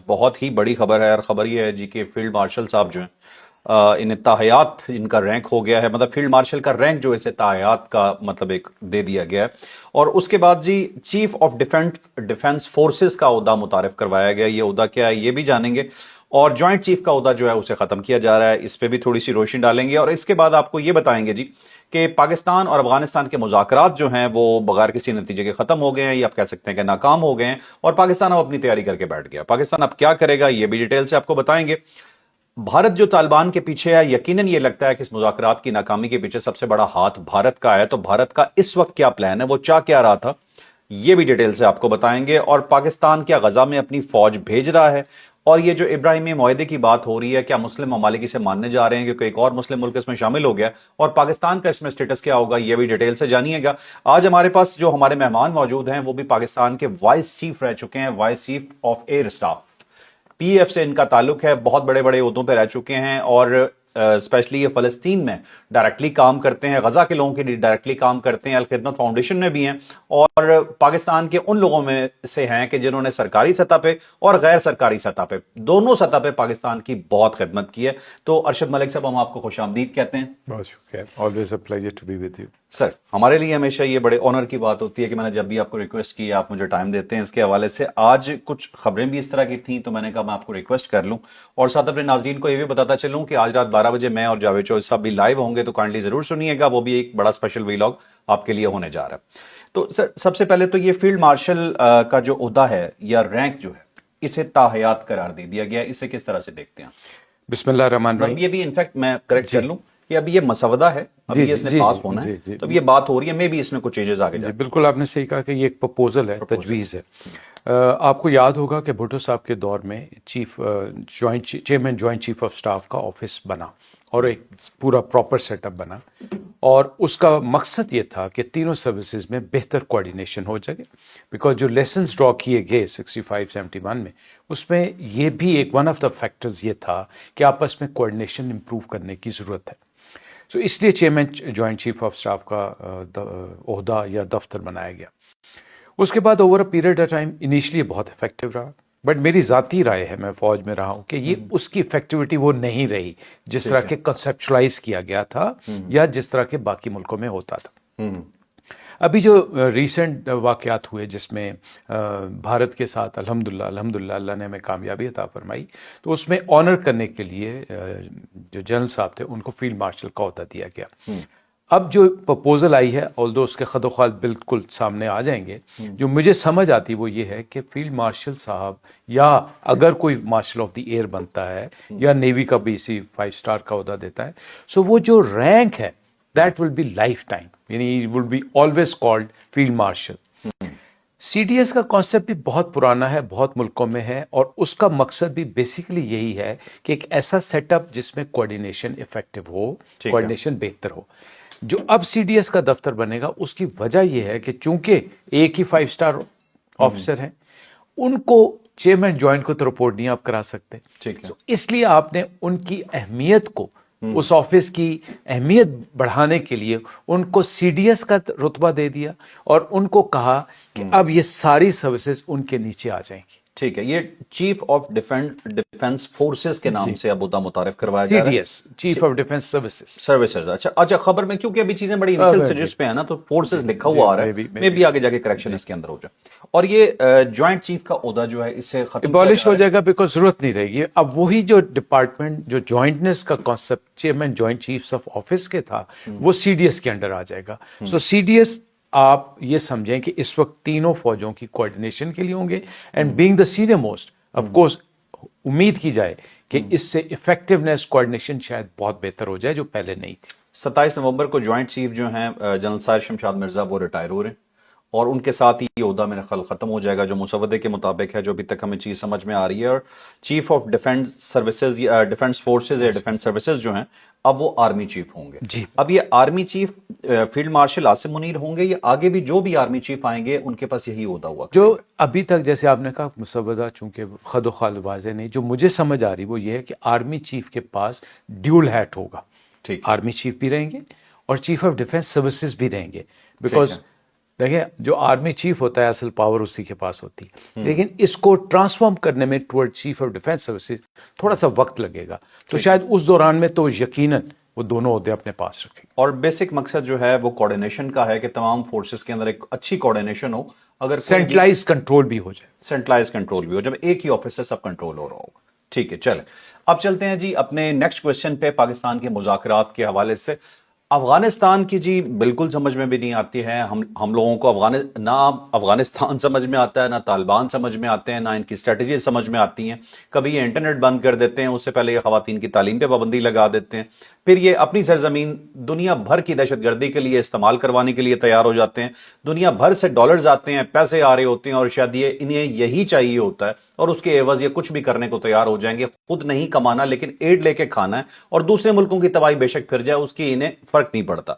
بہت ہی بڑی خبر ہے، اور خبر یہ ہے جی کہ فیلڈ مارشل صاحب جو ہیں انہیں تاحیات ان کا رینک ہو گیا ہے، مطلب فیلڈ مارشل کا رینک جو اسے تاحیات کا مطلب ایک دے دیا گیا ہے، اور اس کے بعد جی چیف آف ڈیفنس فورسز کا عہدہ متعارف کروایا گیا۔ یہ عہدہ کیا ہے یہ بھی جانیں گے، اور جوائنٹ چیف کا عہدہ جو ہے اسے ختم کیا جا رہا ہے، اس پہ بھی تھوڑی سی روشنی ڈالیں گے، اور اس کے بعد آپ کو یہ بتائیں گے جی کہ پاکستان اور افغانستان کے مذاکرات جو ہیں وہ بغیر کسی نتیجے کے ختم ہو گئے ہیں، یا آپ کہہ سکتے ہیں کہ ناکام ہو گئے ہیں، اور پاکستان اب اپنی تیاری کر کے بیٹھ گیا۔ پاکستان اب کیا کرے گا یہ بھی ڈیٹیل سے آپ کو بتائیں گے۔ بھارت جو طالبان کے پیچھے ہے، یقیناً یہ لگتا ہے کہ اس مذاکرات کی ناکامی کے پیچھے سب سے بڑا ہاتھ بھارت کا ہے، تو بھارت کا اس وقت کیا پلان ہے، وہ چاہ کیا رہا تھا، یہ بھی ڈیٹیل سے آپ کو بتائیں گے۔ اور پاکستان کیا غزہ میں اپنی فوج بھیج رہا ہے، اور یہ جو ابراہیمی معاہدے کی بات ہو رہی ہے کیا مسلم ممالک اسے ماننے جا رہے ہیں، کیونکہ ایک اور مسلم ملک اس میں شامل ہو گیا، اور پاکستان کا اس میں سٹیٹس کیا ہوگا، یہ بھی ڈیٹیل سے جانیے گا۔ آج ہمارے پاس جو ہمارے مہمان موجود ہیں وہ بھی پاکستان کے وائس چیف رہ چکے ہیں، vice chief of air staff, P F سے ان کا تعلق ہے، بہت بڑے بڑے عہدوں پہ رہ چکے ہیں، اور اسپیشلی یہ فلسطین میں ڈائریکٹلی کام کرتے ہیں، غزہ کے لوگوں کے لیے ڈائریکٹلی کام کرتے ہیں، الخدمت فاؤنڈیشن میں بھی ہیں، اور پاکستان کے ان لوگوں میں سے ہیں کہ جنہوں نے سرکاری سطح پہ اور غیر سرکاری سطح پہ دونوں سطح پہ پاکستان کی بہت خدمت کی ہے۔ تو ارشد ملک صاحب، ہم آپ کو خوش آمدید کہتے ہیں۔ بہت شکریہ، always a pleasure to be with you. Sir, ہمارے لیے ہمیشہ یہ بڑے آنر کی بات ہوتی ہے کہ میں نے جب بھی آپ کو ریکویسٹ کی آپ مجھے ٹائم دیتے ہیں۔ اس کے حوالے سے آج کچھ خبریں بھی اس طرح کی تھیں تو میں نے کہا میں آپ کو ریکویسٹ کر لوں، اور ساتھ اپنے ناظرین کو یہ بھی بتاتا چلوں کہ آج رات 12 بجے میں اور جاوید چوہدری صاحب بھی لائیو ہوں گے، تو کائنڈلی ضرور سنیے گا، وہ بھی ایک بڑا اسپیشل ویلاگ آپ کے لیے ہونے جا رہا ہے۔ تو سر، سب سے پہلے تو یہ فیلڈ مارشل کا جو عہدہ ہے یا رینک جو ہے اسے تاحیات قرار دے دیا گیا، اسے کس طرح سے دیکھتے ہیں؟ بسم اللہ الرحمن الرحیم۔ یہ بھی انفیکٹ میں کریکٹ کر لوں کہ ابھی یہ مسودہ ہے، ابھی یہ اس نے پاس ہونا ہے، تو اب یہ بات ہو رہی ہے، میں بھی اس میں کچھ چینجز آگے جائیں۔ بالکل آپ نے صحیح کہا کہ یہ ایک پرپوزل ہے، تجویز ہے۔ آپ کو یاد ہوگا کہ بھٹو صاحب کے دور میں chairman joint chief of staff کا آفس بنا، اور ایک پورا پراپر سیٹ اپ بنا، اور اس کا مقصد یہ تھا کہ تینوں سروسز میں بہتر کوآرڈینیشن ہو جائے، بیکاز جو لیسنز ڈرا کیے گئے 65-71 میں، اس میں یہ بھی ایک ون آف دا فیکٹرز یہ تھا کہ آپس میں کوآرڈینیشن امپروو کرنے کی ضرورت ہے۔ سو اس لیے chairman joint chief of staff کا عہدہ یا دفتر بنایا گیا۔ اس کے بعد over a period of time initially بہت افیکٹو رہا، بٹ میری ذاتی رائے ہے، میں فوج میں رہا ہوں، کہ یہ اس کی افیکٹیوٹی وہ نہیں رہی جس طرح کے کنسیپچلائز کیا گیا تھا یا جس طرح کے باقی ملکوں میں ہوتا تھا۔ ابھی جو ریسنٹ واقعات ہوئے جس میں بھارت کے ساتھ الحمدللہ اللہ نے ہمیں کامیابی عطا فرمائی، تو اس میں آنر کرنے کے لیے جو جنرل صاحب تھے ان کو فیلڈ مارشل کا عہدہ دیا گیا۔ اب جو پرپوزل آئی ہے، آلدو اس کے خد و خال بالکل سامنے آ جائیں گے، جو مجھے سمجھ آتی وہ یہ ہے کہ فیلڈ مارشل صاحب، یا اگر کوئی مارشل آف دی ایئر بنتا ہے یا نیوی کا بھی اسی 5 اسٹار کا عہدہ دیتا ہے، سو وہ جو رینک ہے that will be lifetime، یعنی it will be always called field marshal۔ C D S کا کانسیپٹ بھی بہت پرانا ہے، بہت ملکوں میں ہے، اور اس کا مقصد بھی بیسیکلی یہی ہے کہ ایک ایسا سیٹ اپ جس میں کوآرڈینیشن افیکٹو ہو، کوآرڈینیشن بہتر ہو۔ جو اب سی ڈی ایس کا دفتر بنے گا، اس کی وجہ یہ ہے کہ چونکہ ایک ہی 5 اسٹار آفیسر ہیں، ان کو چیئرمین جوائنٹ کو تو رپورٹ نہیں آپ کرا سکتے، اس لیے آپ نے ان کی اہمیت کو، اس آفس کی اہمیت بڑھانے کے لیے ان کو سی ڈی ایس کا رتبہ دے دیا، اور ان کو کہا کہ اب یہ ساری سروسز ان کے نیچے آ جائیں گی۔ ٹھیک ہے، یہ چیف آف ڈیفنس فورسز کے نام سے اب عہدہ متعارف کروایا جا رہا ہے، C D S, chief of defence services. اچھا، خبر میں کیونکہ ابھی چیزیں بڑی انیشل سٹیجز پہ ہیں نا، تو فورسز لکھا ہوا آ رہا ہے، میں بھی آگے جا کے کریکشن اس کے اندر ہو جائے، اور یہ جوائنٹ چیف کا عہدہ جو ہے اس سے ختم ابالش ہو جائے گا، بیکاز ضرورت نہیں رہے گی۔ اب وہی جو ڈپارٹمنٹ، جو جوائنٹنس کا concept chairman joint chiefs of office کے تھا، وہ سی ڈی ایس کے انڈر آ جائے گا۔ سو سی ڈی ایس آپ یہ سمجھیں کہ اس وقت تینوں فوجوں کی کوآرڈینیشن کے لیے ہوں گے، and being the senior most, of course امید کی جائے کہ اس سے افیکٹونیس، کوآرڈینیشن شاید بہت بہتر ہو جائے، جو پہلے نہیں تھی۔ 27 نومبر کو جوائنٹ چیف جو ہیں جنرل ساحر شمشاد مرزا، وہ ریٹائر ہو رہے ہیں، اور ان کے ساتھ ہی یہ عہدہ میرا خیال ختم ہو جائے گا، جو مسودے کے مطابق ہے، جو ابھی تک ہمیں چیز سمجھ میں آ رہی ہے۔ اور چیف آف ڈیفنس سروسز یا ڈیفنس فورسز یا ڈیفنس سروسز جو ہیں، اب وہ آرمی چیف ہوں گے۔ جی، اب یہ army chief field marshal Asim Munir ہوں گے، یا آگے بھی جو بھی آرمی چیف آئیں گے ان کے پاس یہی عہدہ ہوا؟ جو ابھی تک جیسے آپ نے کہا مسودہ چونکہ خد و خال واضح نہیں، جو مجھے سمجھ آ رہی وہ یہ ہے کہ آرمی چیف کے پاس ڈیول ہیٹ ہوگا، آرمی چیف بھی رہیں گے اور چیف آف ڈیفنس سروسز بھی رہیں گے، بیکاز دیکھیں جو آرمی چیف ہوتا ہے اصل پاور اسی کے پاس ہوتی ہے، لیکن اس کو ٹرانسفارم کرنے میں toward chief of defence services تھوڑا سا وقت لگے گا، تو شاید اس دوران میں تو یقیناً وہ دونوں عہدے اپنے پاس رکھیں گے۔ اور بیسک مقصد جو ہے وہ کوارڈینیشن کا ہے کہ تمام فورسز کے اندر ایک اچھی کوارڈینیشن ہو، اگر سینٹرلائز کنٹرول بھی ہو جائے، سینٹرلائز کنٹرول بھی ہو، جب ایک ہی آفس سے سب کنٹرول ہو رہا ہوگا۔ ٹھیک ہے، چلیں اب چلتے ہیں جی اپنے نیکسٹ کویسچن پہ، پاکستان کے مذاکرات کے حوالے سے۔ افغانستان کی جی بالکل سمجھ میں بھی نہیں آتی ہے، ہم لوگوں کو نہ افغانستان سمجھ میں آتا ہے، نہ طالبان سمجھ میں آتے ہیں، نہ ان کی اسٹریٹجی سمجھ میں آتی ہیں۔ کبھی یہ انٹرنیٹ بند کر دیتے ہیں، اس سے پہلے یہ خواتین کی تعلیم پہ پابندی لگا دیتے ہیں، پھر یہ اپنی سرزمین دنیا بھر کی دہشت گردی کے لیے استعمال کروانے کے لیے تیار ہو جاتے ہیں، دنیا بھر سے ڈالرز آتے ہیں، پیسے آ رہے ہوتے ہیں، اور شاید انہیں یہی چاہیے ہوتا ہے، اور اس کے عوض یہ کچھ بھی کرنے کو تیار ہو جائیں گے، خود نہیں کمانا لیکن ایڈ لے کے کھانا ہے، اور دوسرے ملکوں کی تباہی بے شک پھر جائے اس کی انہیں فرق نہیں پڑتا۔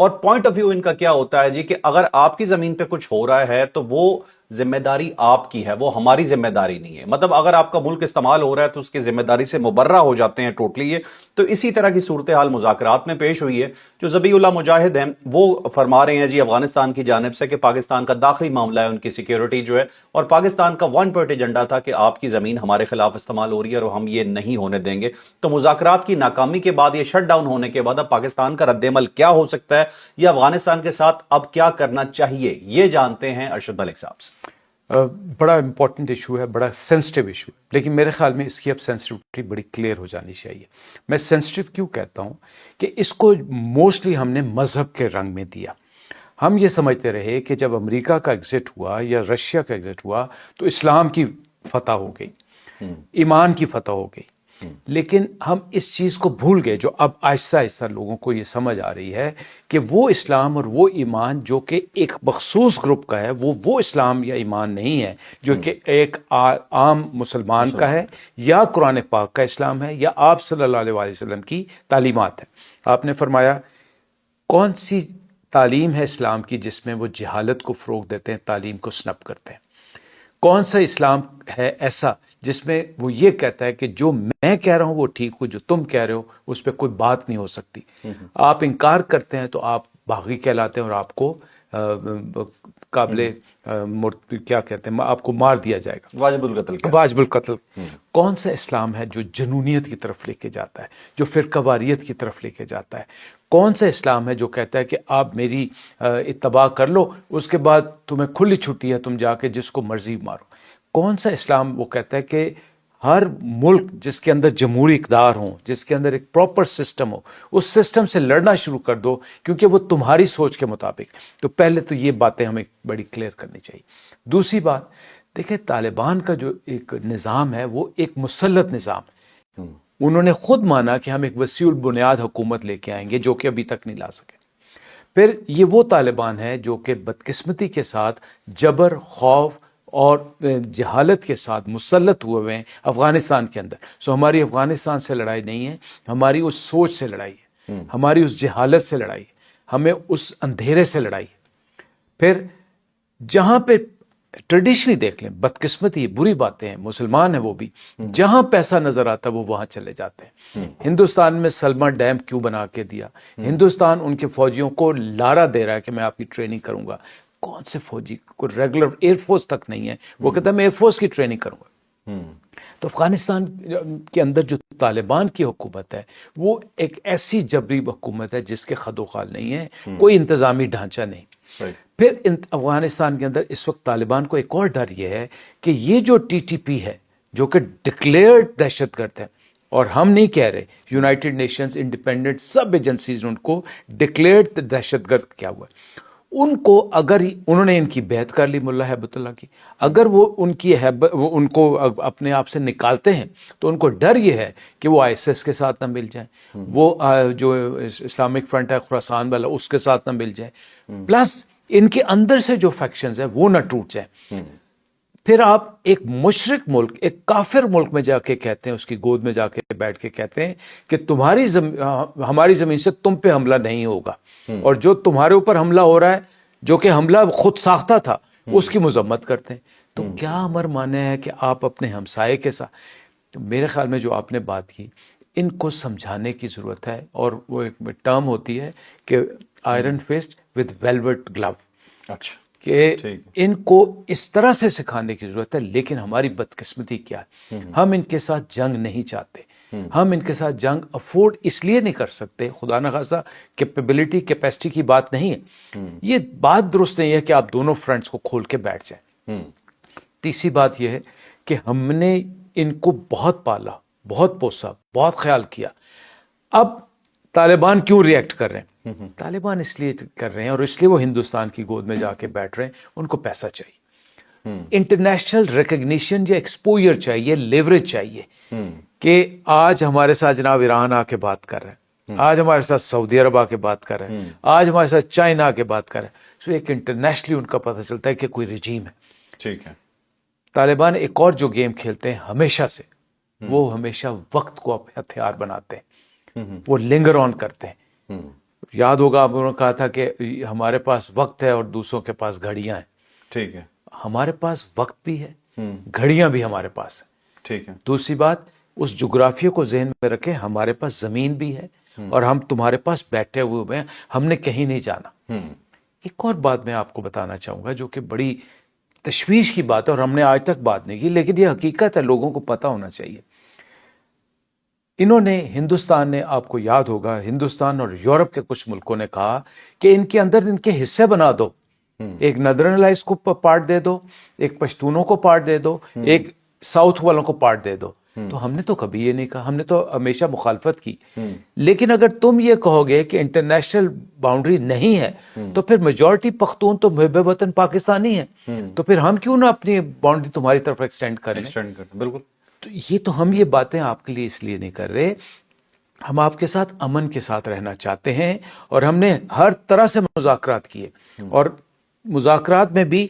اور پوائنٹ آف ویو ان کا کیا ہوتا ہے جی کہ اگر آپ کی زمین پہ کچھ ہو رہا ہے تو وہ ذمہ داری آپ کی ہے، وہ ہماری ذمہ داری نہیں ہے۔ مطلب اگر آپ کا ملک استعمال ہو رہا ہے تو اس کی ذمہ داری سے مبرہ ہو جاتے ہیں ٹوٹلی یہ۔ تو اسی طرح کی صورتحال مذاکرات میں پیش ہوئی ہے۔ جو ذبیح اللہ مجاہد ہیں وہ فرما رہے ہیں جی افغانستان کی جانب سے کہ پاکستان کا داخلی معاملہ ہے، ان کی سیکیورٹی جو ہے، اور پاکستان کا ون پوائنٹ ایجنڈا تھا کہ آپ کی زمین ہمارے خلاف استعمال ہو رہی ہے اور ہم یہ نہیں ہونے دیں گے۔ تو مذاکرات کی ناکامی کے بعد، یہ شٹ ڈاؤن ہونے کے بعد، اب پاکستان کا رد عمل کیا ہو سکتا ہے یا افغانستان کے ساتھ اب کیا کرنا چاہیے، یہ جانتے ہیں ارشد ملک صاحب سے۔ بڑا امپورٹنٹ ایشو ہے، بڑا سینسٹیو ایشو ہے، لیکن میرے خیال میں اس کی اب سینسٹیوٹی بڑی کلیئر ہو جانی چاہیے۔ میں سینسٹیو کیوں کہتا ہوں کہ اس کو موسٹلی ہم نے مذہب کے رنگ میں دیا۔ ہم یہ سمجھتے رہے کہ جب امریکہ کا ایگزٹ ہوا یا رشیا کا ایگزٹ ہوا تو اسلام کی فتح ہو گئی، ایمان کی فتح ہو گئی، لیکن ہم اس چیز کو بھول گئے، جو اب آہستہ آہستہ لوگوں کو یہ سمجھ آ رہی ہے کہ وہ اسلام اور وہ ایمان جو کہ ایک مخصوص گروپ کا ہے، وہ اسلام یا ایمان نہیں ہے جو کہ ایک عام مسلمان کا ہے، یا قرآن پاک کا اسلام ہے، یا آپ صلی اللہ علیہ وسلم کی تعلیمات ہے۔ آپ نے فرمایا کون سی تعلیم ہے اسلام کی جس میں وہ جہالت کو فروغ دیتے ہیں، تعلیم کو سنپ کرتے ہیں؟ کون سا اسلام ہے ایسا جس میں وہ یہ کہتا ہے کہ جو میں کہہ رہا ہوں وہ ٹھیک ہو، جو تم کہہ رہے ہو اس پہ کوئی بات نہیں ہو سکتی، آپ انکار کرتے ہیں تو آپ باغی کہلاتے ہیں اور آپ کو قابل کیا کہتے ہیں، آپ کو مار دیا جائے گا، واجب القتل کیا؟ واجب القتل۔ کون سا اسلام ہے جو جنونیت کی طرف لے کے جاتا ہے، جو فرقہ واریت کی طرف لے کے جاتا ہے؟ کون سا اسلام ہے جو کہتا ہے کہ آپ میری اتباع کر لو، اس کے بعد تمہیں کھلی چھٹی ہے، تم جا کے جس کو مرضی مارو؟ کون سا اسلام وہ کہتا ہے کہ ہر ملک جس کے اندر جمہوری اقدار ہوں، جس کے اندر ایک پراپر سسٹم ہو، اس سسٹم سے لڑنا شروع کر دو کیونکہ وہ تمہاری سوچ کے مطابق؟ تو پہلے تو یہ باتیں ہمیں بڑی کلیئر کرنی چاہیے۔ دوسری بات، دیکھیں طالبان کا جو ایک نظام ہے وہ ایک مسلط نظام ہے۔ انہوں نے خود مانا کہ ہم ایک وسیع البنیاد حکومت لے کے آئیں گے، جو کہ ابھی تک نہیں لا سکے۔ پھر یہ وہ طالبان ہے جو کہ بدقسمتی کے ساتھ جبر، خوف اور جہالت کے ساتھ مسلط ہوئے ہیں افغانستان کے اندر۔ سو ہماری افغانستان سے لڑائی نہیں ہے، ہماری اس سوچ سے لڑائی ہے، ہماری اس جہالت سے لڑائی ہے، ہمیں اس اندھیرے سے لڑائی ہے۔ پھر جہاں پہ ٹریڈیشنلی دیکھ لیں، بدقسمتی بری باتیں ہیں، مسلمان ہیں وہ بھی، جہاں پیسہ نظر آتا ہے وہ وہاں چلے جاتے ہیں۔ ہندوستان میں سلما ڈیم کیوں بنا کے دیا؟ ہندوستان ان کے فوجیوں کو لارا دے رہا ہے کہ میں آپ کی ٹریننگ کروں گا۔ کون سے فوجی کو ریگولر ایئر فورس تک نہیں ہے، وہ کہتا ہے میں ایئر فورس کی ٹریننگ کروں گا۔ تو افغانستان کے اندر جو طالبان کی حکومت ہے وہ ایک ایسی جبری حکومت ہے جس کے خد و خال نہیں ہے، کوئی انتظامی ڈھانچہ نہیں۔ پھر افغانستان کے اندر اس وقت طالبان کو ایک اور ڈر یہ ہے کہ یہ جو ٹی ٹی پی ہے جو کہ ڈکلیئرڈ دہشت گرد ہے، اور ہم نہیں کہہ رہے، یونائٹڈ نیشنز، انڈیپینڈنٹ سب ایجنسیز نے ان کو ڈکلیئرڈ دہشت گرد کیا ہوا ہے۔ ان کو اگر انہوں نے ان کی بیعت کر لی ملا ہیبت اللہ کی، اگر وہ ان کو اپنے آپ سے نکالتے ہیں تو ان کو ڈر یہ ہے کہ وہ آئی ایس ایس کے ساتھ نہ مل جائیں، وہ جو اسلامک فرنٹ ہے خراسان والا اس کے ساتھ نہ مل جائیں، پلس ان کے اندر سے جو فیکشنز ہیں وہ نہ ٹوٹ جائیں۔ پھر آپ ایک مشرک ملک، ایک کافر ملک میں جا کے کہتے ہیں، اس کی گود میں جا کے بیٹھ کے کہتے ہیں کہ ہماری زمین سے تم پہ حملہ نہیں ہوگا، اور جو تمہارے اوپر حملہ ہو رہا ہے جو کہ حملہ خود ساختہ تھا اس کی مذمت کرتے ہیں۔ تو کیا امر مانے ہے کہ آپ اپنے ہمسائے کے ساتھ؟ میرے خیال میں جو آپ نے بات کی، ان کو سمجھانے کی ضرورت ہے، اور وہ ایک ٹرم ہوتی ہے کہ آئرن فسٹ ود ویلویٹ گلو۔ اچھا، کہ ان کو اس طرح سے سکھانے کی ضرورت ہے. لیکن ہماری بدقسمتی کیا ہے, ہم ان کے ساتھ جنگ نہیں چاہتے. ہم ان کے ساتھ جنگ افورڈ اس لیے نہیں کر سکتے, خدا نخواستہ کیپیبلٹی کیپیسٹی کی بات نہیں ہے, یہ بات درست نہیں ہے کہ آپ دونوں فرنٹس کو کھول کے بیٹھ جائیں. تیسری بات یہ ہے کہ ہم نے ان کو بہت پالا, بہت پوسا, بہت خیال کیا. اب طالبان کیوں ریئیکٹ کر رہے ہیں؟ طالبان اس لیے کر رہے ہیں اور اس لیے وہ ہندوستان کی گود میں جا کے بیٹھ رہے ہیں, ان کو پیسہ چاہیے, انٹرنیشنل ریکگنیشن یا ایکسپوجر چاہیے, لیوریج چاہیے کہ آج ہمارے ساتھ جناب ایران آ کے بات کر رہے ہیں, آج ہمارے ساتھ سعودی عرب آ کے بات کر رہے ہیں, آج ہمارے ساتھ چائنا آ کے بات کر رہے ہیں. سو ایک انٹرنیشنلی ان کا پتہ چلتا ہے کہ کوئی رجیم ہے. ٹھیک ہے. طالبان ایک اور جو گیم کھیلتے ہیں ہمیشہ سے, وہ ہمیشہ وقت کو ہتھیار بناتے ہیں, وہ لنگر آن کرتے ہیں. یاد ہوگا آپ نے کہا تھا کہ ہمارے پاس وقت ہے اور دوسروں کے پاس گھڑیاں ہیں. ٹھیک ہے. ہمارے پاس وقت بھی ہے, گھڑیاں بھی ہمارے پاس ہیں. ٹھیک ہے. دوسری بات, اس جغرافیہ کو ذہن میں رکھیں, ہمارے پاس زمین بھی ہے اور ہم تمہارے پاس بیٹھے ہوئے ہیں, ہم نے کہیں نہیں جانا. ایک اور بات میں آپ کو بتانا چاہوں گا جو کہ بڑی تشویش کی بات ہے اور ہم نے آج تک بات نہیں کی, لیکن یہ حقیقت ہے, لوگوں کو پتہ ہونا چاہیے. انہوں نے, ہندوستان نے, آپ کو یاد ہوگا, ہندوستان اور یورپ کے کچھ ملکوں نے کہا کہ ان کے اندر ان کے حصے بنا دو, ایک نادرنلائز کو پارٹ دے دو, ایک پشتونوں کو پارٹ دے دو, ایک ساؤتھ والوں کو پارٹ دے دو. تو ہم نے تو کبھی یہ نہیں کہا, ہم نے تو ہمیشہ مخالفت کی. لیکن اگر تم یہ کہو گے کہ انٹرنیشنل باؤنڈری نہیں ہے تو پھر میجورٹی پختون تو محب وطن پاکستانی ہے, تو پھر ہم کیوں نہ اپنی باؤنڈری تمہاری طرف ایکسٹینڈ کریں. بالکل. تو یہ تو ہم یہ باتیں آپ کے لیے اس لیے نہیں کر رہے, ہم آپ کے ساتھ امن کے ساتھ رہنا چاہتے ہیں اور ہم نے ہر طرح سے مذاکرات کیے. اور مذاکرات میں بھی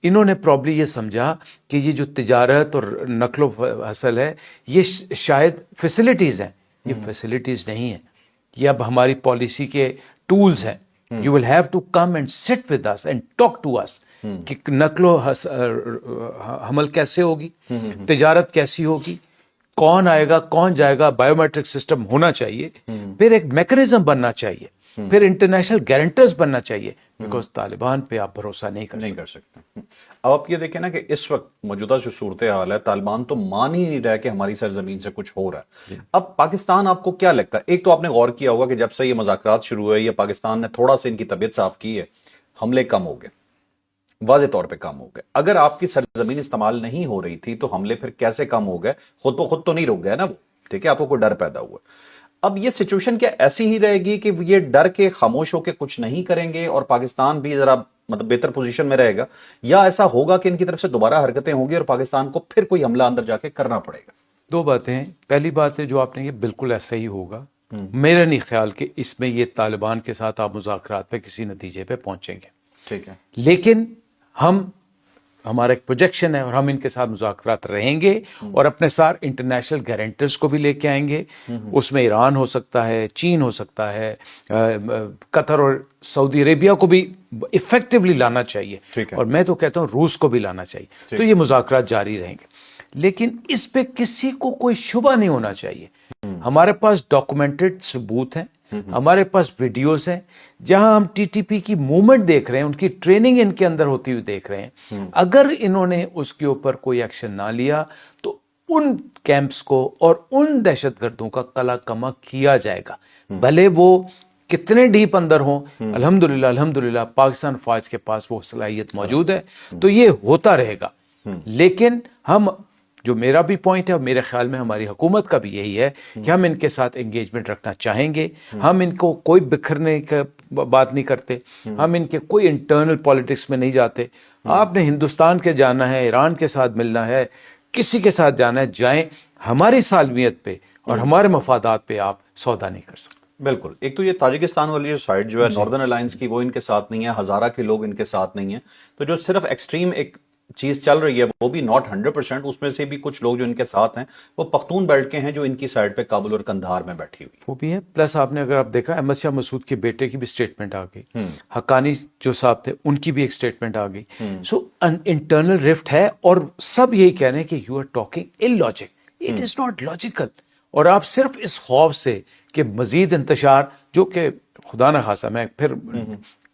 انہوں نے پرابلی یہ سمجھا کہ یہ جو تجارت اور نقل و حمل ہے یہ شاید فیسلٹیز ہیں, یہ فیسلٹیز نہیں ہیں, یہ اب ہماری پالیسی کے ٹولز ہیں. You will have to come and sit with us and talk to us کہ نقل و حمل کیسے ہوگی, تجارت کیسی ہوگی, کون آئے گا کون جائے گا, بایو میٹرک سسٹم ہونا چاہیے, پھر ایک میکنزم بننا چاہیے, پھر انٹرنیشنل گارنٹرز بننا چاہیے, بیکاز طالبان پہ آپ بھروسہ نہیں کر سکتے. اب آپ یہ دیکھیں نا کہ اس وقت موجودہ جو صورتحال ہے, طالبان تو مان ہی نہیں رہا کہ ہماری سرزمین سے کچھ ہو رہا ہے. اب پاکستان آپ کو کیا لگتا ہے, ایک تو آپ نے غور کیا ہوگا کہ جب سے یہ مذاکرات شروع ہوئے یا پاکستان نے تھوڑا سا ان کی طبیعت صاف کی ہے, حملے کم ہو گئے, واضح طور پہ کم ہو گئے. اگر آپ کی سرزمین استعمال نہیں ہو رہی تھی تو حملے پھر کیسے کم ہو گئے؟ خود بخود خود تو نہیں رک گئے نا وہ, ٹھیک ہے, آپ کو کوئی ڈر پیدا ہوا. اب یہ سچویشن کیا ایسی ہی رہے گی کہ یہ ڈر کے خاموش ہو کے کچھ نہیں کریں گے اور پاکستان بھی ذرا مطلب بہتر پوزیشن میں رہے گا, یا ایسا ہوگا کہ ان کی طرف سے دوبارہ حرکتیں ہوں گی اور پاکستان کو پھر کوئی حملہ اندر جا کے کرنا پڑے گا؟ دو باتیں ہیں. پہلی بات ہے جو آپ نے, یہ بالکل ایسا ہی ہوگا. میرا نہیں خیال کہ اس میں یہ طالبان کے ساتھ آپ مذاکرات پہ کسی نتیجے پہ پہنچیں گے. ٹھیک ہے. لیکن ہمارا ایک پروجیکشن ہے اور ہم ان کے ساتھ مذاکرات رہیں گے اور اپنے ساتھ انٹرنیشنل گارنٹرز کو بھی لے کے آئیں گے. اس میں ایران ہو سکتا ہے, چین ہو سکتا ہے, قطر اور سعودی عربیہ کو بھی افیکٹولی لانا چاہیے, اور میں تو کہتا ہوں روس کو بھی لانا چاہیے. تو یہ مذاکرات جاری رہیں گے, لیکن اس پہ کسی کو کوئی شبہ نہیں ہونا چاہیے. ہمارے پاس ڈاکومنٹڈ ثبوت ہیں, ہمارے پاس ویڈیوز ہیں جہاں ہم ٹی ٹی پی کی موومنٹ دیکھ رہے ہیں, ان کی ٹریننگ ان کے اندر ہوتی ہوئی دیکھ رہے ہیں. اگر انہوں نے اس کے اوپر کوئی ایکشن نہ لیا تو ان کیمپس کو اور ان دہشت گردوں کا قلع کما کیا جائے گا, بھلے وہ کتنے ڈیپ اندر ہوں. الحمدللہ پاکستان فوج کے پاس وہ صلاحیت موجود ہے, تو یہ ہوتا رہے گا. لیکن ہم, جو میرا بھی پوائنٹ ہے اور میرے خیال میں ہماری حکومت کا بھی یہی ہے کہ ہم ان کے ساتھ انگیجمنٹ رکھنا چاہیں گے. ہم ان کو کوئی بکھرنے کا بات نہیں کرتے, ہم ان کے کوئی انٹرنل پالیٹکس میں نہیں جاتے. آپ نے ہندوستان کے جانا ہے, ایران کے ساتھ ملنا ہے, کسی کے ساتھ جانا ہے, جائیں. ہماری سالمیت پہ اور ہمارے مفادات پہ آپ سودا نہیں کر سکتے. بالکل. ایک تو یہ تاجکستان والی جو سائڈ جو ہے ناردرن الائنس کی, وہ ان کے ساتھ نہیں ہے, ہزارہ کے لوگ ان کے ساتھ نہیں ہیں. تو جو صرف ایکسٹریم ایک چیز چل رہی ہے وہ بھی ناٹ 100%, اس میں سے بھی کچھ لوگ جو ان کے ساتھ ہیں وہ پختون بیلٹ کے ہیں جو ان کی سائڈ پہ کابل اور قندھار میں بیٹھی ہوئی وہ بھی ہے. پلس آپ نے اگر آپ دیکھا, احمد شاہ مسعود کے بیٹے کی بھی سٹیٹمنٹ آ گئی, حقانی جو صاحب تھے ان کی بھی ایک سٹیٹمنٹ آ گئی. سو انٹرنل رفٹ ہے اور سب یہی کہہ رہے ہیں کہ you are talking in logic, it is not logical. اور آپ صرف اس خوف سے کہ مزید انتشار, جو کہ خدا نہ خواستہ, میں پھر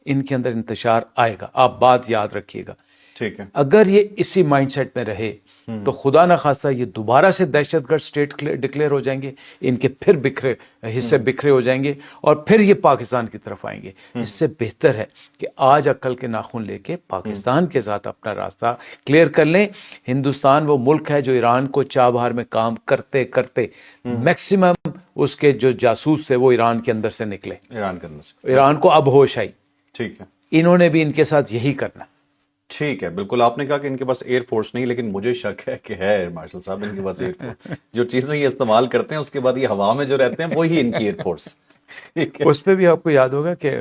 ان کے اندر انتشار آئے گا. آپ بات یاد رکھیے گا, ٹھیک ہے, اگر یہ اسی مائنڈ سیٹ میں رہے تو خدا نہ خواستہ یہ دوبارہ سے دہشت گرد اسٹیٹ ڈکلیئر ہو جائیں گے, ان کے پھر حصے بکھرے ہو جائیں گے اور پھر یہ پاکستان کی طرف آئیں گے. اس سے بہتر ہے کہ آج عقل کے ناخن لے کے پاکستان کے ساتھ اپنا راستہ کلیئر کر لیں. ہندوستان وہ ملک ہے جو ایران کو چابہار میں کام کرتے کرتے میکسیمم اس کے جو جاسوس تھے وہ ایران کے اندر سے نکلے, ایران کے اندر سے, ایران کو اب ہوش آئی. ٹھیک ہے, انہوں نے بھی ان کے ساتھ یہی کرنا. ٹھیک ہے, بالکل. آپ نے کہا کہ ان کے پاس ایئر فورس نہیں, لیکن مجھے شک ہے کہ ہے مارشل صاحب ان کے پاس ایئر فورس. جو چیزیں یہ استعمال کرتے ہیں اس کے بعد یہ ہوا میں جو رہتے ہیں وہی ان کی ایئر فورس. اس پہ بھی آپ کو یاد ہوگا کہ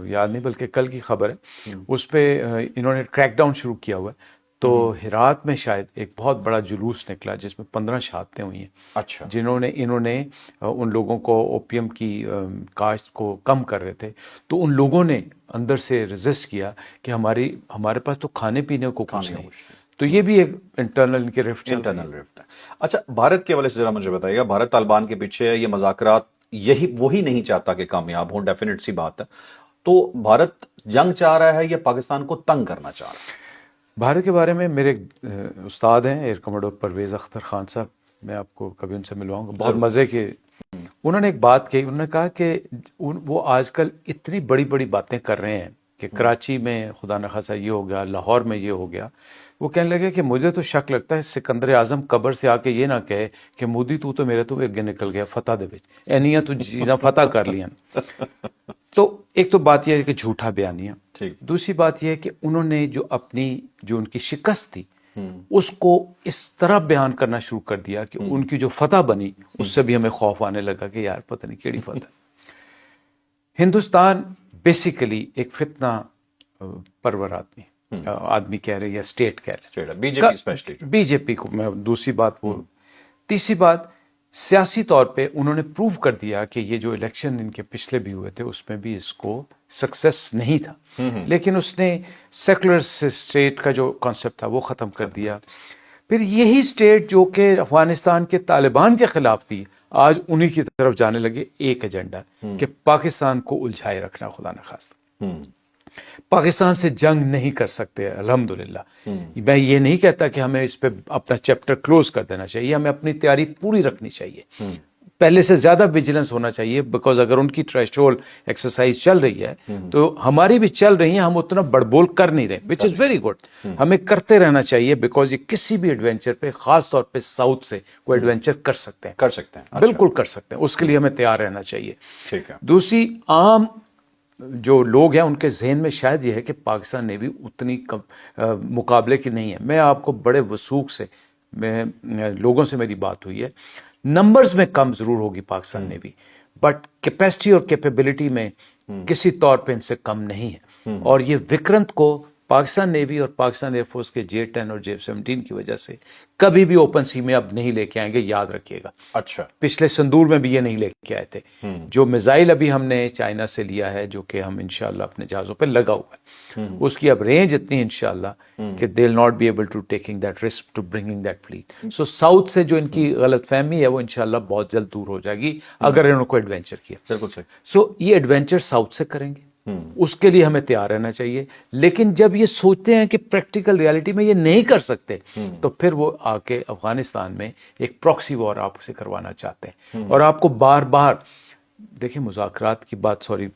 یاد نہیں بلکہ کل کی خبر ہے, اس پہ انہوں نے کریک ڈاؤن شروع کیا ہوا ہے. تو ہرات میں شاید ایک بہت بڑا جلوس نکلا جس میں 15 شہادتیں ہوئی ہیں. اچھا, انہوں نے ان لوگوں کو اوپیم کی کاشت کو کم کر رہے تھے, تو ان لوگوں نے اندر سے ریزسٹ کیا کہ ہمارے پاس تو کھانے پینے کو کچھ نہیں. تو یہ بھی ایک انٹرنل ان کی رفٹ ہے. اچھا, بھارت کے حوالے سے ذرا مجھے بتائیے گا, بھارت طالبان کے پیچھے ہے, یہ مذاکرات وہی نہیں چاہتا کہ کامیاب ہوں, ڈیفینیٹ سی بات ہے. تو بھارت جنگ چاہ رہا ہے یا پاکستان کو تنگ کرنا چاہ رہا ہے؟ بھارت کے بارے میں میرے استاد ہیں ایئر کموڈور پرویز اختر خان صاحب, میں آپ کو کبھی ان سے ملواؤں گا, بہت مزے کے. انہوں نے ایک بات کہی, انہوں نے کہا کہ وہ آج کل اتنی بڑی بڑی باتیں کر رہے ہیں کہ کراچی میں خدا نخواستہ یہ ہو گیا, لاہور میں یہ ہو گیا. وہ کہنے لگے کہ مجھے تو شک لگتا ہے سکندر اعظم قبر سے آ کے یہ نہ کہے کہ مودی تو میرے تو اگے نکل گیا فتح دے وچ, اینیاں تو چیزاں فتح کر لیاں. تو ایک تو بات یہ ہے کہ جھوٹا بیانیہ, دوسری بات یہ ہے کہ انہوں نے جو ان کی شکست تھی اس کو اس طرح بیان کرنا شروع کر دیا کہ ان کی جو فتح بنی اس سے بھی ہمیں خوف آنے لگا کہ یار پتہ نہیں کیڑی فتح. ہندوستان بیسیکلی ایک فتنہ پرور آدمی کہہ رہے یا اسٹیٹ کہہ رہے, بی جے پی کو میں دوسری بات وہ. تیسری بات, سیاسی طور پہ انہوں نے پروو کر دیا کہ یہ جو الیکشن ان کے پچھلے بھی ہوئے تھے اس میں بھی اس کو سکسیس نہیں تھا, لیکن اس نے سیکولر اسٹیٹ کا جو کانسیپٹ تھا وہ ختم کر دیا. پھر یہی اسٹیٹ جو کہ افغانستان کے طالبان کے خلاف تھی آج انہی کی طرف جانے لگے. ایک ایجنڈا کہ پاکستان کو الجھائے رکھنا, خدا نخواستہ پاکستان سے جنگ نہیں کر سکتے. الحمدللہ میں یہ نہیں کہتا کہ ہمیں اس پہ اپنا چیپٹر کلوز کر دینا چاہیے, ہمیں اپنی تیاری پوری رکھنی چاہیے, پہلے سے زیادہ ویجیلنس ہونا چاہیے, بیکاز اگر ان کی تھریشولڈ ایکسرسائز چل رہی ہے تو ہماری بھی چل رہی ہیں, ہم اتنا بڑبول کر نہیں رہے, وچ از ویری گڈ. ہمیں کرتے رہنا چاہیے بیکاز یہ کسی بھی ایڈونچر پہ, خاص طور پہ ساؤتھ سے کوئی ایڈونچر کر سکتے ہیں, بالکل کر سکتے ہیں, اس کے لیے ہمیں تیار رہنا چاہیے. دوسری عام جو لوگ ہیں ان کے ذہن میں شاید یہ ہے کہ پاکستان نیوی اتنی مقابلے کی نہیں ہے. میں آپ کو بڑے وثوق سے لوگوں سے میری بات ہوئی ہے, نمبرز میں کم ضرور ہوگی پاکستان نیوی, بٹ کیپیسٹی اور کیپیبلٹی میں کسی طور پہ ان سے کم نہیں ہے. اور یہ وکرنت کو پاکستان نیوی اور پاکستان ایئر فورس کے J-10 اور J-17 کی وجہ سے کبھی بھی اوپن سی میں اب نہیں لے کے آئیں گے, یاد رکھیے گا. اچھا, پچھلے سندور میں بھی یہ نہیں لے کے آئے تھے. جو میزائل ابھی ہم نے چائنا سے لیا ہے جو کہ ہم انشاءاللہ اپنے جہازوں پہ لگا ہوا ہے, اس کی اب رینج اتنی انشاءاللہ کہ they will not be able to taking that risk to bringing that fleet. So south سے جو ان کی غلط فہمی ہے وہ انشاءاللہ بہت جلد دور ہو جائے گی اگر انہوں کو ایڈونچر کیا. بالکل صحیح. سو یہ ایڈونچر ساؤتھ سے کریں گے, اس کے لیے ہمیں تیار رہنا چاہیے. لیکن جب یہ سوچتے ہیں کہ پریکٹیکل ریالٹی میں یہ نہیں کر سکتے تو پھر وہ آ کے افغانستان میں ایک پراکسی وار آپ سے کروانا چاہتے ہیں. اور آپ کو بار بار دیکھیں مذاکرات کی بات, سوری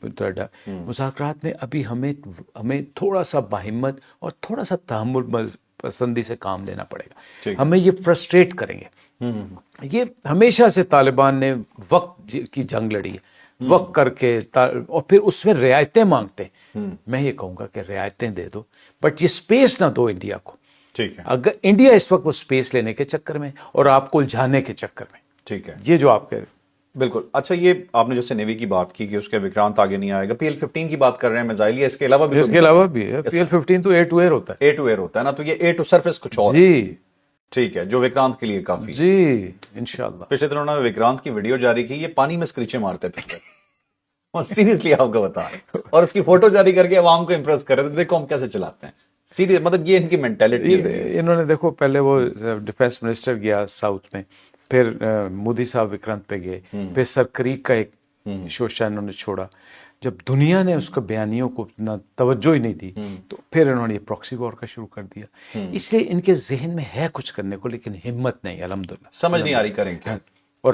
مذاکرات میں ابھی ہمیں تھوڑا سا باہمت اور تھوڑا سا تحمل پسندی سے کام لینا پڑے گا. ہمیں یہ فرسٹریٹ کریں گے. یہ ہمیشہ سے طالبان نے وقت کی جنگ لڑی ہے, وقت کر کے, اور پھر اس میں رعایتیں مانگتے ہیں. میں یہ کہوں گا کہ رعایتیں دے دو بٹ یہ سپیس نہ دو انڈیا کو. ٹھیک ہے, اگر انڈیا اس وقت وہ سپیس لینے کے چکر میں اور آپ کو الجھانے کے چکر میں. ٹھیک ہے, یہ جو آپ کہہ رہے. بالکل. اچھا, یہ آپ نے جیسے نیوی کی بات کی کہ اس کے وکرانت آگے نہیں آئے گا, PL-15 کی بات کر رہے ہیں میزائل, اس کے علاوہ بھی ہے. PL-15 تو ایئر ٹو ایئر ہوتا ہے. ایئر ٹو ایئر ہوتا ہے نا, تو یہ ایئر ٹو سرفیس کچھ اور. جی ٹھیک ہے, جو وکرانت کے لیے کافی. جی انشاءاللہ. پچھلے دنوں نے وکرانت کی ویڈیو جاری کی, یہ پانی میں اسکریچیں مارتے پھرتے, سیریسلی آپ کو بتا رہے ہیں, اور اس کی فوٹو جاری کر کے عوام کو امپریس کر رہے تھے, دیکھو ہم کیسے چلاتے ہیں. سیریس مطلب یہ ان کی مینٹیلٹی ہے. انہوں نے دیکھو پہلے وہ ڈیفینس منسٹر گیا ساؤتھ میں, پھر مودی صاحب وکرانت پہ گئے, پھر سر کریک کا ایک شوشہ انہوں نے چھوڑا جب دنیا نے اس کو بیانیوں کو نہ توجہ ہی نہیں دی تو پھر انہوں نے یہ پراکسی وار کا شروع کر دیا. اس لیے ان کے ذہن میں ہے کچھ کرنے کو لیکن ہمت نہیں, الحمدللہ سمجھ نہیں آ رہی کریں کیا. اور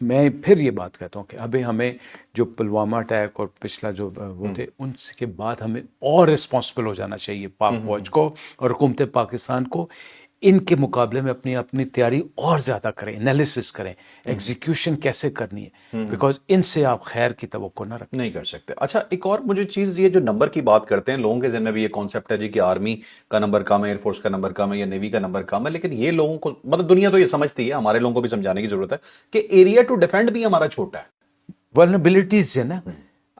میں پھر یہ بات کہتا ہوں کہ ابھی ہمیں جو پلوامہ اٹیک اور پچھلا جو وہ تھے ان کے بعد ہمیں اور رسپانسبل ہو جانا چاہیے پاک فوج کو اور حکومت پاکستان کو. ان کے مقابلے میں اپنی تیاری اور زیادہ کریں, انالیسس کریں, ایگزیکیوشن کیسے کرنی ہے, بیکاز ان سے آپ خیر کی توقع نہ رکھیں. نہیں کر سکتے. اچھا ایک اور مجھے چیز, یہ جو نمبر کی بات کرتے ہیں لوگوں کے ذہن میں بھی یہ کانسیپٹ ہے جی کہ آرمی کا نمبر کم ہے, ایئر فورس کا نمبر کم ہے یا نیوی کا نمبر کم ہے, لیکن یہ لوگوں کو مطلب دنیا تو یہ سمجھتی ہے, ہمارے لوگوں کو بھی سمجھانے کی ضرورت ہے کہ ایریا ٹو ڈیفینڈ بھی ہمارا چھوٹا ہے. ولنریبلٹیز ہے نا.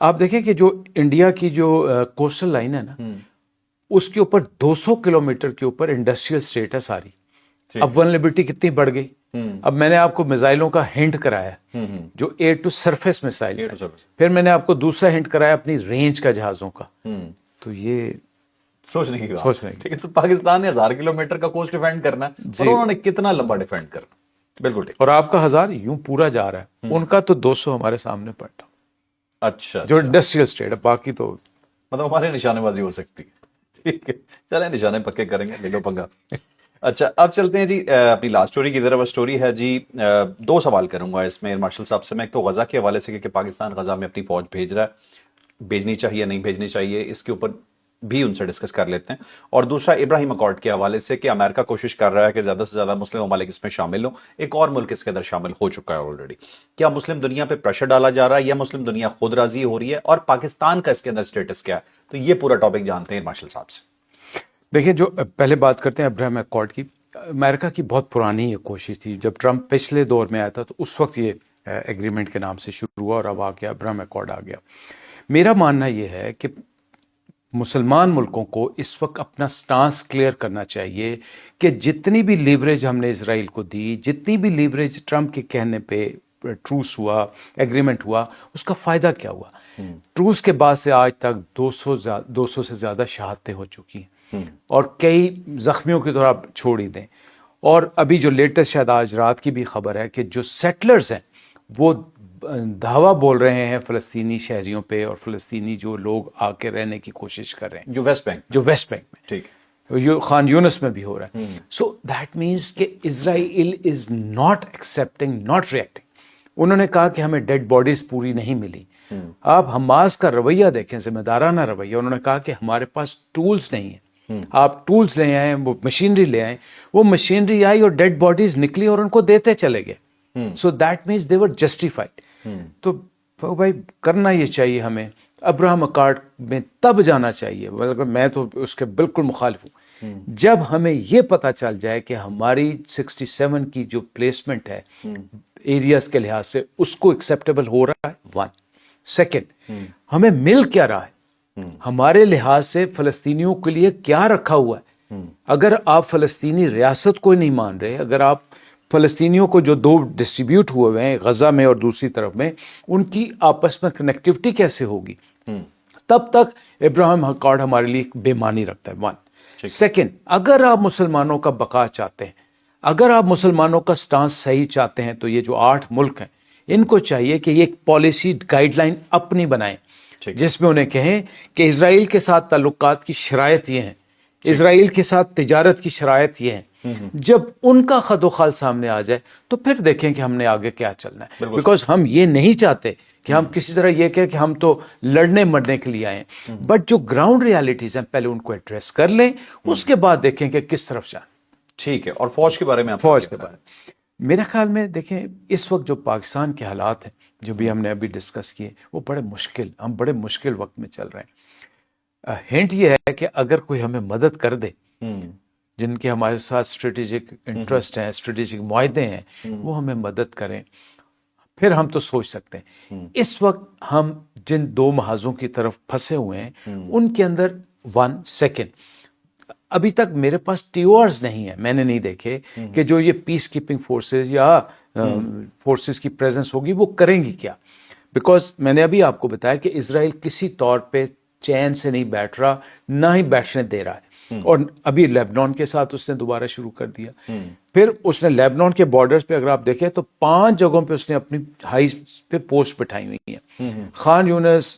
آپ دیکھیں کہ جو انڈیا کی جو کوسٹل لائن ہے نا اس کے اوپر 200 کلومیٹر کے اوپر انڈسٹریل اسٹیٹ ہے ساری. اب ولنریبلٹی کتنی بڑھ گئی. اب میں نے آپ کو میزائلوں کا ہنٹ کرایا جو ایئر ٹو سرفیس میزائل, پھر میں نے آپ کو دوسرا ہنٹ کرایا اپنی رینج کا جہازوں کا. تو یہ سوچنے کی بات ہے. ٹھیک ہے, تو پاکستان نے 1000 کلومیٹر کا کوسٹ ڈیفینڈ کرنا ہے اور انہوں نے کتنا لمبا ڈیفینڈ کرنا. بالکل ٹھیک. اور آپ کا 1000 یوں پورا جا رہا ہے, ان کا تو 200 ہمارے سامنے پڑتا. اچھا جو انڈسٹریل اسٹیٹ ہے, باقی تو مطلب ہمارے نشانے بازی ہو سکتی ہے. ٹھیک ہے, چلیں نشانے پکے کریں گے, لے لو پنگا. اچھا اب چلتے ہیں جی اپنی لاسٹ سٹوری کی طرف. سٹوری ہے جی, 2 سوال کروں گا اس میں مارشل صاحب سے میں. ایک تو غزہ کے حوالے سے کہ پاکستان غزہ میں اپنی فوج بھیج رہا ہے, بھیجنی چاہیے نہیں بھیجنی چاہیے, اس کے اوپر بھی ان سے ڈسکس کر لیتے ہیں. اور دوسرا ابراہیم اکارڈ کے حوالے سے کہ امریکہ کوشش کر رہا ہے کہ زیادہ سے زیادہ مسلم ممالک اس میں شامل ہوں. ایک اور ملک اس کے اندر شامل ہو چکا ہے آلریڈی. کیا مسلم دنیا پہ پریشر ڈالا جا رہا ہے یا مسلم دنیا خود راضی ہو رہی ہے, اور پاکستان کا اس کے اندر اسٹیٹس کیا ہے؟ تو یہ پورا ٹاپک جانتے ہیں مارشل صاحب سے. دیکھیں, جو پہلے بات کرتے ہیں ابراہیم اکارڈ کی. امریکہ کی بہت پرانی یہ کوشش تھی. جب ٹرمپ پچھلے دور میں آیا تھا تو اس وقت یہ ایگریمنٹ کے نام سے شروع ہوا اور اب آ گیا ابراہیم اکارڈ آ گیا. میرا ماننا یہ ہے کہ مسلمان ملکوں کو اس وقت اپنا سٹانس کلیئر کرنا چاہیے کہ جتنی بھی لیوریج ہم نے اسرائیل کو دی, جتنی بھی لیوریج ٹرمپ کے کہنے پہ ٹروس ہوا, ایگریمنٹ ہوا, اس کا فائدہ کیا ہوا؟ ٹروس کے بعد سے آج تک 200 سے زیادہ شہادتیں ہو چکی ہیں اور کئی زخمیوں کی طرح آپ چھوڑ ہی دیں. اور ابھی جو لیٹسٹ شاید آج رات کی بھی خبر ہے کہ جو سیٹلرز ہیں وہ دھاوا بول رہے ہیں فلسطینی شہریوں پہ, اور فلسطینی جو لوگ آ کے رہنے کی کوشش کر رہے ہیں جو ویسٹ بینک میں, ٹھیک, خان یونس میں بھی ہو رہا ہے. سو دیٹ مینس کہ Israel is not accepting, not reacting. انہوں نے کہا کہ ہمیں ڈیڈ باڈیز پوری نہیں ملی. آپ حماس کا رویہ دیکھیں, ذمہ دارانہ رویہ. انہوں نے کہا کہ ہمارے پاس ٹولز نہیں ہیں, آپ ٹولز لے آئیں, وہ مشینری لے آئیں. وہ مشینری آئی اور ڈیڈ باڈیز نکلی اور ان کو دیتے چلے گئے. سو that means they were justified. تو بھائی کرنا یہ چاہیے ہمیں, ابراہیم اکارڈ میں تب جانا چاہیے, میں تو اس کے بالکل مخالف ہوں, جب ہمیں یہ پتا چل جائے کہ ہماری 67 کی جو پلیسمنٹ ہے ایریاز کے لحاظ سے اس کو ایکسیپٹیبل ہو رہا ہے. 1 سیکنڈ, ہمیں مل کیا رہا ہے, ہمارے لحاظ سے فلسطینیوں کے لیے کیا رکھا ہوا ہے. اگر آپ فلسطینی ریاست کو نہیں مان رہے, اگر آپ فلسطینیوں کو جو 2 ڈسٹریبیوٹ ہوئے ہیں غزہ میں اور دوسری طرف میں, ان کی آپس میں کنیکٹیوٹی کیسے ہوگی؟ تب تک ابراہیم اکارڈ ہمارے لیے بے معنی رکھتا ہے. 1 سیکنڈ, اگر آپ مسلمانوں کا بقا چاہتے ہیں, اگر آپ مسلمانوں کا سٹانس صحیح چاہتے ہیں, تو یہ جو 8 ملک ہیں ان کو چاہیے کہ یہ ایک پالیسی گائیڈ لائن اپنی بنائیں جس میں انہیں کہیں کہ اسرائیل کے ساتھ تعلقات کی شرائط یہ ہیں, اسرائیل کے ساتھ تجارت کی شرائط یہ ہیں. جب ان کا خد و خال سامنے آ جائے تو پھر دیکھیں کہ ہم نے آگے کیا چلنا ہے. بیکاز ہم یہ نہیں چاہتے کہ ہم کسی طرح یہ کہیں کہ ہم تو لڑنے مرنے کے لیے آئے ہیں, بٹ جو گراؤنڈ ریالٹیز ہیں پہلے ان کو ایڈریس کر لیں, اس کے بعد دیکھیں کہ کس طرف جائیں. ٹھیک ہے. اور فوج کے بارے میں, فوج کے بارے میں میرے خیال میں دیکھیں اس وقت جو پاکستان کے حالات ہیں جو بھی ہم نے ابھی ڈسکس کیے وہ ہم بڑے مشکل وقت میں چل رہے ہیں. ہنٹ یہ ہے کہ اگر کوئی ہمیں مدد کر دے, جن کے ہمارے ساتھ اسٹریٹجک انٹرسٹ ہیں, اسٹریٹجک معاہدے ہیں, وہ ہمیں مدد کریں, پھر ہم تو سوچ سکتے ہیں. اس وقت ہم جن 2 محاذوں کی طرف پھنسے ہوئے ہیں ان کے اندر 1 سیکنڈ ابھی تک میرے پاس ٹیورز نہیں ہیں, میں نے نہیں دیکھے کہ جو یہ پیس کیپنگ فورسز یا فورسز کی پریزنس ہوگی وہ کریں گی کیا. بیکاز میں نے ابھی آپ کو بتایا کہ اسرائیل کسی طور پہ چین سے نہیں بیٹھ رہا, نہ ہی بیٹھنے دے رہا ہے. اور ابھی لیبنان کے ساتھ اس نے دوبارہ شروع کر دیا. پھر اس نے لیبنان کے بارڈرز پہ اگر آپ دیکھیں تو 5 جگہوں پہ اس نے اپنی ہائی پہ پوسٹ بٹھائی ہوئی ہیں. خان یونس,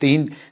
3